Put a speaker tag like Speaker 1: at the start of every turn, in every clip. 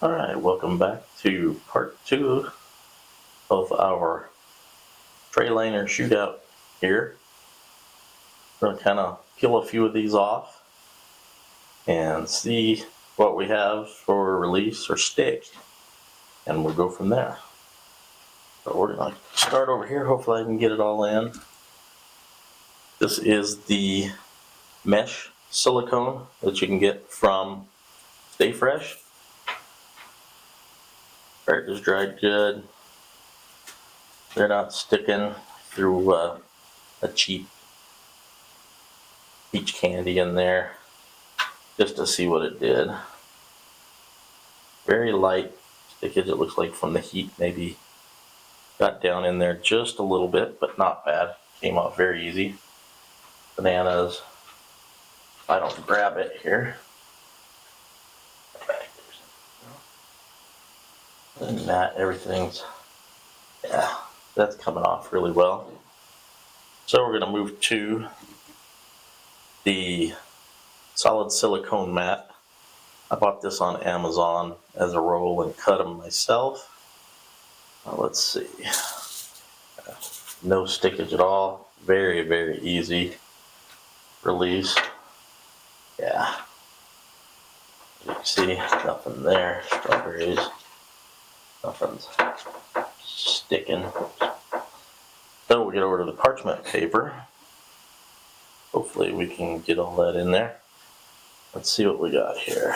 Speaker 1: Alright, welcome back to part 2 of our tray liner shootout here. We're going to kind of peel a few of these off and see what we have for release or stick, and we'll go from there. So we're going to start over here. Hopefully I can get it all in. This is the mesh silicone that you can get from Stay Fresh. Alright, just dried good. They're not sticking through a cheap peach candy in there, just to see what it did. Very light stickage, it looks like, from the heat. Maybe got down in there just a little bit, but not bad. Came off very easy. Bananas. If I don't grab it here. And that, everything's, yeah, that's coming off really well. So we're going to move to the solid silicone mat. I bought this on Amazon as a roll and cut them myself. Let's see. No stickage at all. Very, very easy release. Yeah. You can see nothing there. Strawberries. Nothing's sticking. So we get over to the parchment paper. Hopefully we can get all that in there. Let's see what we got here.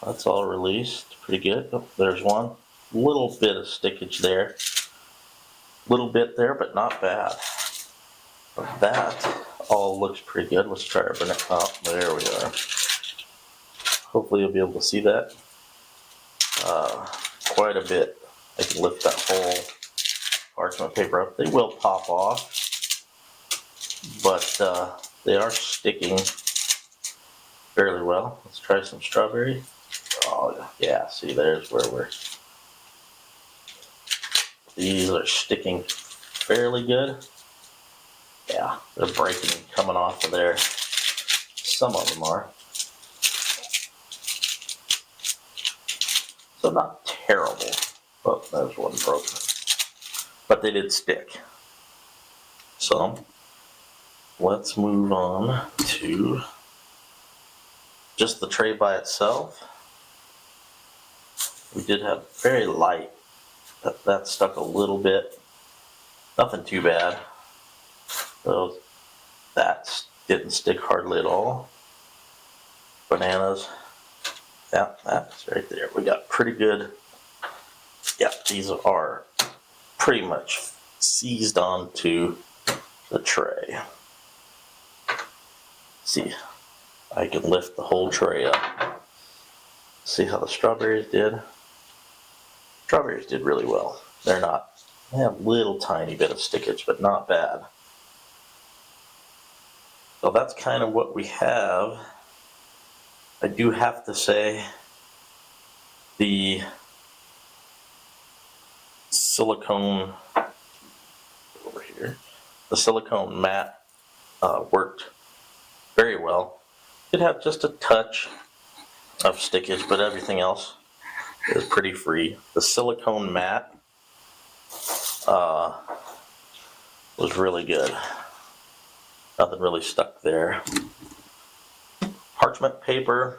Speaker 1: That's all released. Pretty good. Oh, there's one. Little bit of stickage there. Little bit there, but not bad. But that all looks pretty good. Let's try our banana. Oh, there we are. Hopefully you'll be able to see that. Quite a bit. I can lift that whole parchment paper up. They will pop off, but they are sticking fairly well. Let's try some strawberry. Oh yeah, see, there's where we're. These are sticking fairly good. Yeah, they're breaking and coming off of there. Some of them are. So not terrible. Oh, there's one broken. But they did stick. So let's move on to just the tray by itself. We did have very light. That stuck a little bit. Nothing too bad. So that didn't stick hardly at all. Bananas. Yeah, that's right there. We got pretty good. Yeah, these are pretty much seized onto the tray. See, I can lift the whole tray up. See how the strawberries did? Strawberries did really well. They have a little tiny bit of stickage, but not bad. So that's kind of what we have. I do have to say the silicone over here, the silicone mat worked very well. It had just a touch of stickage, but everything else is pretty free. The silicone mat was really good. Nothing really stuck there. Parchment paper,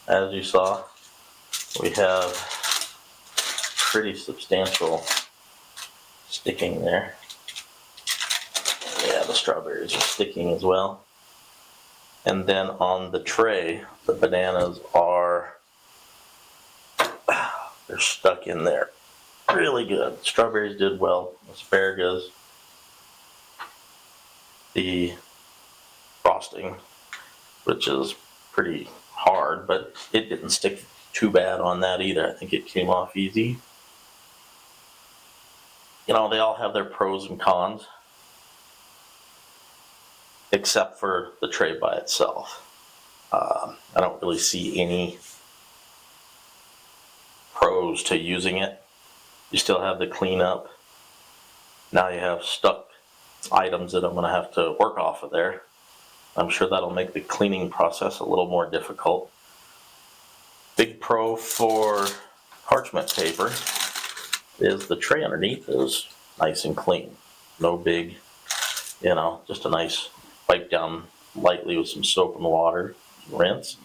Speaker 1: as you saw, we have pretty substantial sticking there. Yeah, the strawberries are sticking as well. And then on the tray, the bananas are, they're stuck in there really good. Strawberries did well. Asparagus, the frosting, which is pretty hard, but it didn't stick too bad on that either. I think it came off easy. You know, they all have their pros and cons, except for the tray by itself. I don't really see any pros to using it. You still have the cleanup. Now you have stuck items that I'm going to have to work off of there. I'm sure that'll make the cleaning process a little more difficult. big pro for parchment paper is the tray underneath is nice and clean. No big, just a nice wipe down lightly with some soap and water, rinse.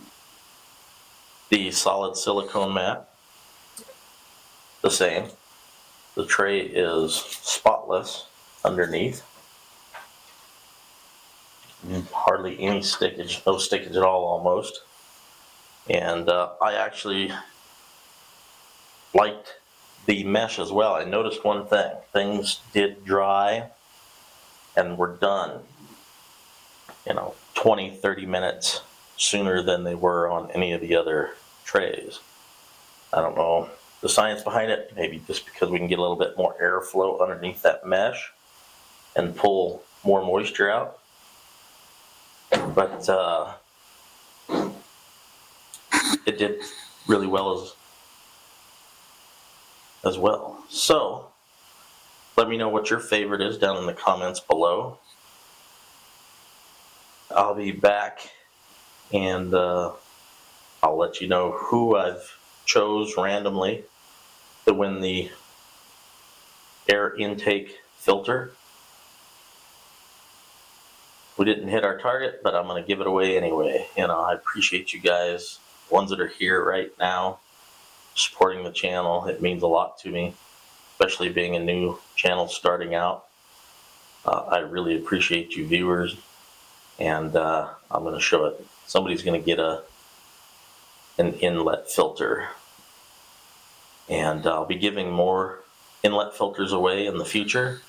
Speaker 1: The solid silicone mat, the same. The tray is spotless underneath. Hardly any stickage, no stickage at all almost. And I actually liked the mesh as well. I noticed one thing. Things did dry and were done, 20, 30 minutes sooner than they were on any of the other trays. I don't know the science behind it, maybe just because we can get a little bit more airflow underneath that mesh and pull more moisture out. But it did really well as well. So let me know what your favorite is down in the comments below. I'll be back and I'll let you know who I've chose randomly to win the air intake filter. We didn't hit our target, but I'm going to give it away anyway. I appreciate you guys, ones that are here right now, supporting the channel. It means a lot to me, especially being a new channel starting out. I really appreciate you viewers, and I'm going to show it. Somebody's going to get an inlet filter, and I'll be giving more inlet filters away in the future,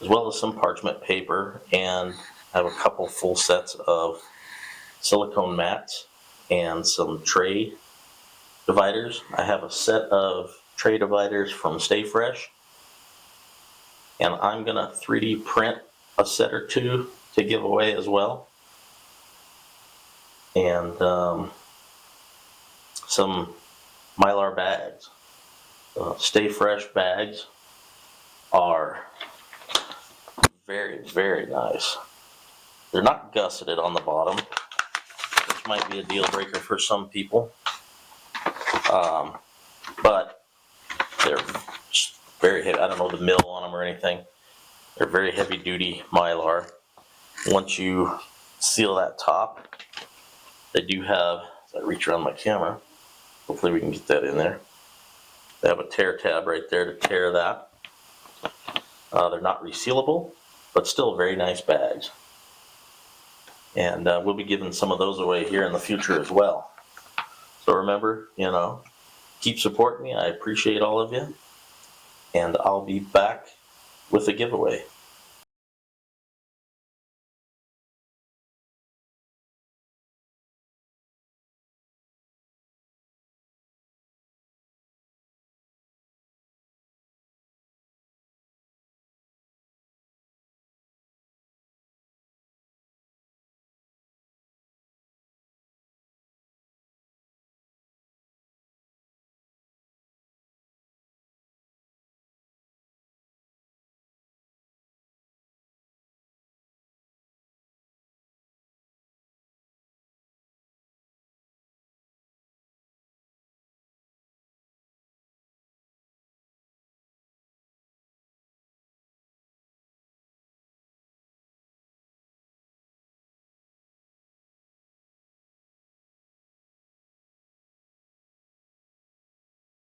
Speaker 1: as well as some parchment paper, and I have a couple full sets of silicone mats and some tray dividers. I have a set of tray dividers from Stay Fresh, and I'm gonna 3D print a set or two to give away as well, and some Mylar bags. Stay Fresh bags are very, very nice. They're not gusseted on the bottom, which might be a deal breaker for some people, but they're very heavy. I don't know the mill on them or anything. They're very heavy duty Mylar. Once you seal that top, they do have, as I reach around my camera, hopefully we can get that in there. They have a tear tab right there to tear that. They're not resealable, but still very nice bags. And we'll be giving some of those away here in the future as well. So remember, keep supporting me. I appreciate all of you. And I'll be back with a giveaway.